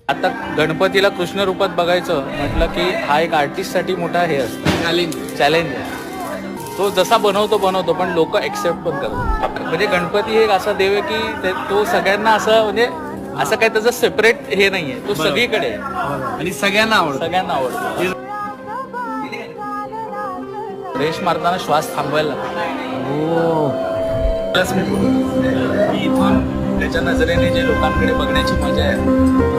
आता गणपतीला कृष्ण रूपात बघायचं म्हटलं की हा एक आर्टिस्टसाठी मोठा हे असतं, चॅलेंज आहे. तो जसा बनवतो पण लोक एक्सेप्ट पण करतात. म्हणजे गणपती एक असा देव आहे की तो सगळ्यांना असं म्हणजे असं काही त्याचं सेपरेट हे नाहीये, तो सगळीकडे आणि सगळ्यांना आवडतो. रेश मारताना श्वास थांबवायला इथून त्याच्या नजरेने जे लोकांकडे बघण्याची मजा आहे